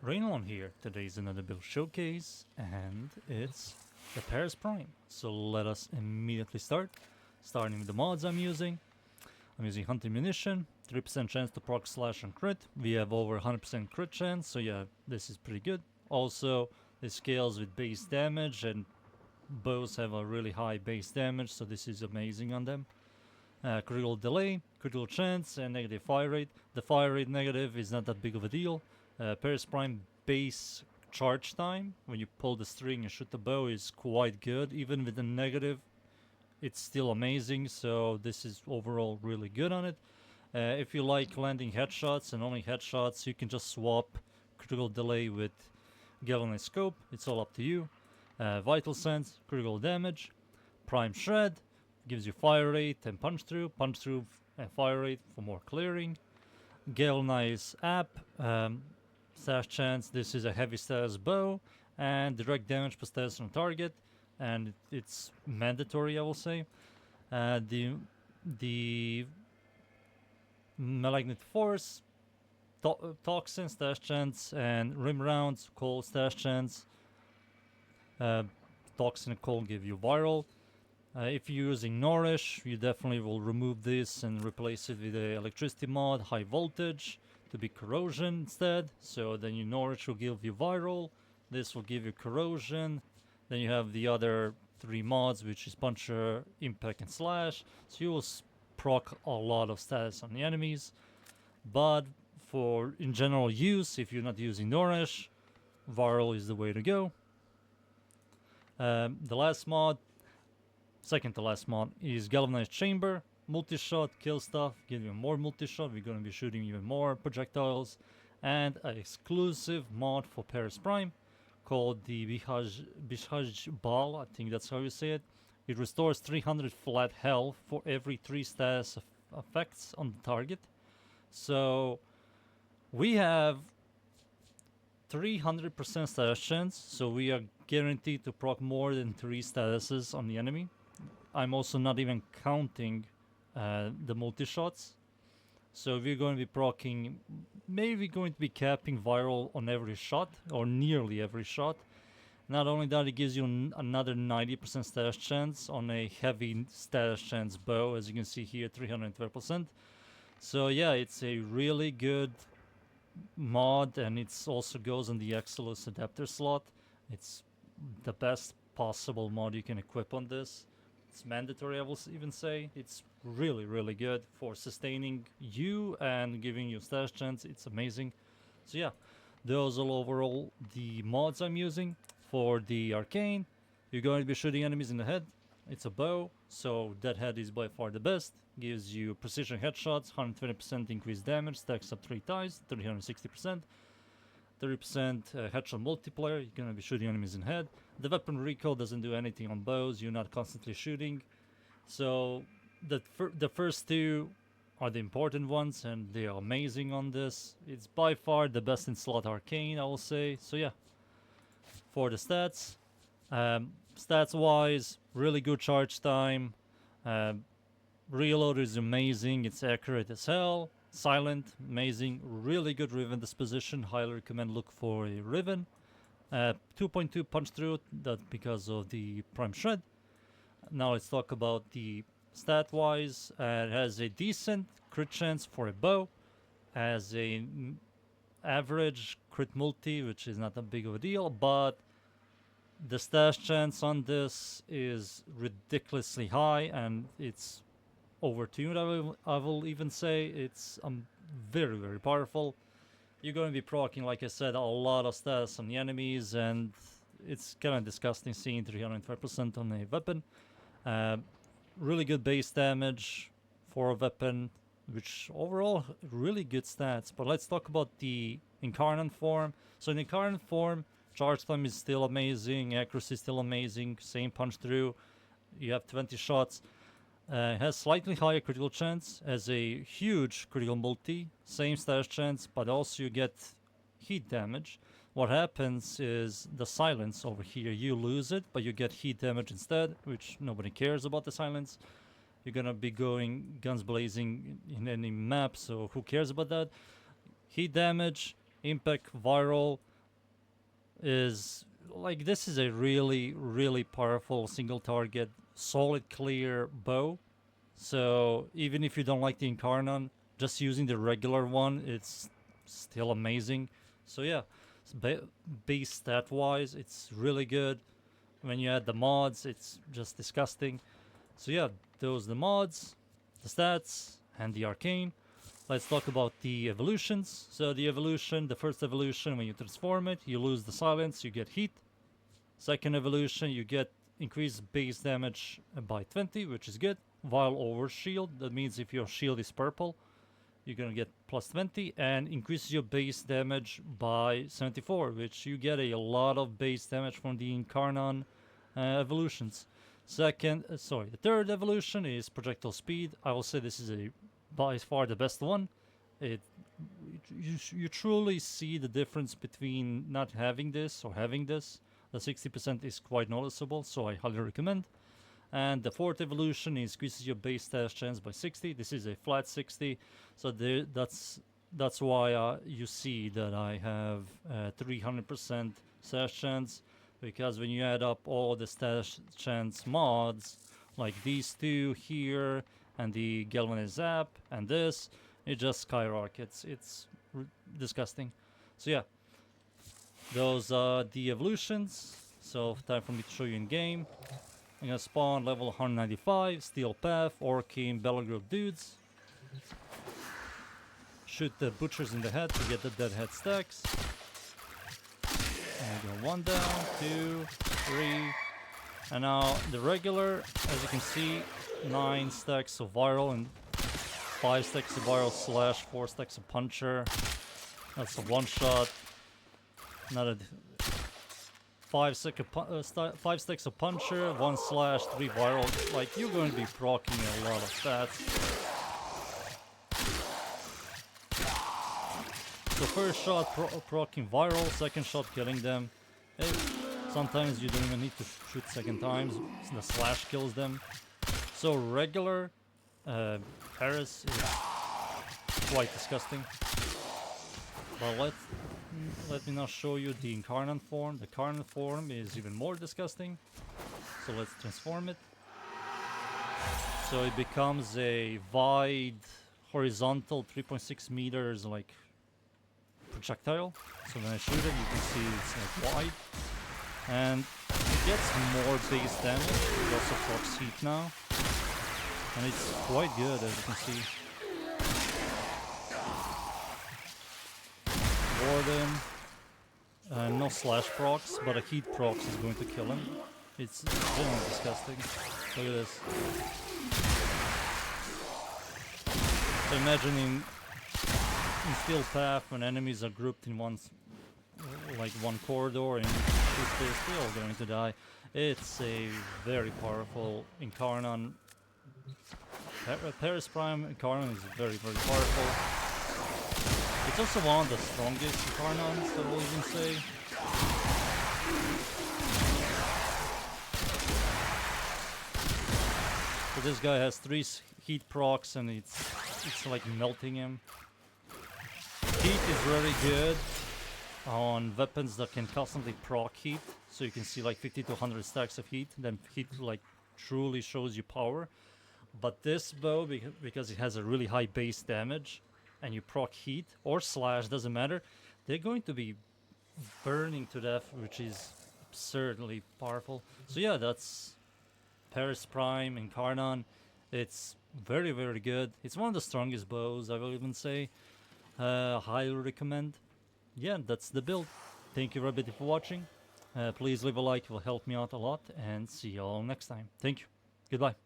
Rainone here. Today is another build showcase, and it's the Paris Prime. So let us immediately start. Starting with the mods I'm using. I'm using Hunting Munition, 3% chance to proc slash and crit. We have over 100% crit chance, so yeah, this is pretty good. Also, it scales with base damage, and bows have a really high base damage, so this is amazing on them. Critical delay, critical chance, and negative fire rate. The fire rate negative is not that big of a deal. Paris Prime base charge time, when you pull the string and shoot the bow, is quite good. Even with the negative, it's still amazing, so this is overall really good on it. If you like landing headshots and only headshots, you can just swap critical delay with galvanized scope. It's all up to you. Vital sense, critical damage. Prime shred gives you fire rate and punch through and fire rate for more clearing. Galvanize app, stash chance. This is a heavy status bow and direct damage per status on target, and it's mandatory, I will say. The malignant force, toxin stash chance, and rim rounds, coal stash chance. Toxin and coal give you viral. If you're using Nourish, you definitely will remove this and replace it with a electricity mod, high voltage, to be corrosion instead. So then your Nourish will give you viral, this will give you corrosion. Then you have the other three mods, which is Puncher, Impact, and Slash. So you will proc a lot of status on the enemies. But for in general use, if you're not using Nourish, viral is the way to go. The last mod, second to last mod, is Galvanized Chamber. Multi-shot, kill stuff, give you more multi-shot. We're going to be shooting even more projectiles. And an exclusive mod for Paris Prime called the Bishaj Ball, I think that's how you say it. It restores 300 flat health for every 3 status effects on the target. So we have 300% status chance, so we are guaranteed to proc more than 3 statuses on the enemy. I'm also not even counting the multi-shots. So we're going to be proccing, maybe going to be capping viral on every shot, or nearly every shot. Not only that, it gives you another 90% status chance on a heavy status chance bow, as you can see here, 312%. So yeah, it's a really good mod, and it also goes on the Exilus adapter slot. It's the best possible mod you can equip on this. It's mandatory, I will even say. It's really, really good for sustaining you and giving you stash chance. It's amazing. So yeah, those are overall the mods I'm using. For the arcane, you're going to be shooting enemies in the head. It's a bow, so that head is by far the best. Gives you precision headshots, 120% increased damage, stacks up 3 times, 360%. 30% headshot multiplier, you're gonna be shooting enemies in head. The weapon recoil doesn't do anything on bows, you're not constantly shooting. So the first two are the important ones, and they are amazing on this. It's by far the best in slot arcane, I will say. So yeah, for the stats, stats wise, really good charge time. Reload is amazing, it's accurate as hell. Silent, amazing, really good Riven disposition. Highly recommend look for a Riven. 2.2 punch through, that's because of the Prime Shred. Now let's talk about the stat wise. It has a decent crit chance for a bow, has a average crit multi, which is not that big of a deal, but the stash chance on this is ridiculously high, and it's overtuned, I will even say. It's very, very powerful. You're going to be proccing, like I said, a lot of stats on the enemies, and it's kind of disgusting seeing 305% on a weapon. Really good base damage for a weapon, which overall really good stats. But let's talk about the Incarnon form. So in Incarnon form, charge time is still amazing, accuracy is still amazing, same punch through. You have 20 shots. Has slightly higher critical chance, has a huge critical multi, same stash chance, but also you get heat damage. What happens is the silence over here, you lose it, but you get heat damage instead, which nobody cares about the silence. You're gonna be going guns blazing in any map, so who cares about that? Heat damage, impact, viral, is like this is a really powerful single target, solid clear bow. So even if you don't like the Incarnon, just using the regular one, it's still amazing. So yeah, base stat wise, it's really good. When you add the mods, it's just disgusting. So yeah, those the mods, the stats, and the arcane. Let's talk about the evolutions. So the evolution, the first evolution, when you transform it, you lose the silence, you get heat. Second evolution, you get increased base damage by 20, which is good. While over shield, that means if your shield is purple, you're gonna get plus 20 and increases your base damage by 74, which you get a lot of base damage from the Incarnon evolutions. The third evolution is projectile speed. I will say this is by far the best one. You truly see the difference between not having this or having this. The 60% is quite noticeable, so I highly recommend. And the fourth evolution increases your base stash chance by 60. This is a flat 60, so that's why you see that I have 300% stash chance, because when you add up all the stash chance mods, like these two here, and the galvanized zap, and this, it just skyrockets. It's disgusting. So yeah, those are the evolutions. So time for me to show you in game. I'm gonna spawn level 195, Steel Path, Arcane, Battle Group dudes. Shoot the butchers in the head to get the dead head stacks. And go 1 down, 2, 3. And now the regular, as you can see, 9 stacks of viral and 5 stacks of viral slash 4 stacks of puncher. That's a one shot. Another 5 stacks of puncher, 1 slash, 3 viral. Like, you're going to be proccing a lot of stats. So first shot proccing viral, second shot killing them. Sometimes you don't even need to shoot second times, the slash kills them. So regular Paris is quite disgusting. But let me now show you the Incarnon form. The Incarnon form is even more disgusting. So let's transform it. So it becomes a wide, horizontal, 3.6 meters like projectile. So when I shoot it, you can see it's like wide. And it gets more base damage. It also procs heat now. And it's quite good, as you can see. Warden. No slash procs, but a heat procs is going to kill him. It's genuinely disgusting. Look at this. So imagine in Steel Path, when enemies are grouped in one corridor and shoot this, they're all going to die. It's a very powerful Incarnon. Paris Prime Incarnon is very powerful. It's also one of the strongest Incarnons, I will even say. So this guy has 3 heat procs and it's like melting him. Heat is really good on weapons that can constantly proc heat. So you can see like 50 to 100 stacks of heat. Then heat like truly shows you power. But this bow, because it has a really high base damage, and you proc heat or slash, doesn't matter, they're going to be burning to death, which is absurdly powerful. So yeah, that's Paris Prime Incarnon. It's very good. It's one of the strongest bows, I will even say. Highly recommend. Yeah, that's the build. Thank you everybody for watching. Please leave a like, it will help me out a lot, and see you all next time. Thank you. Goodbye.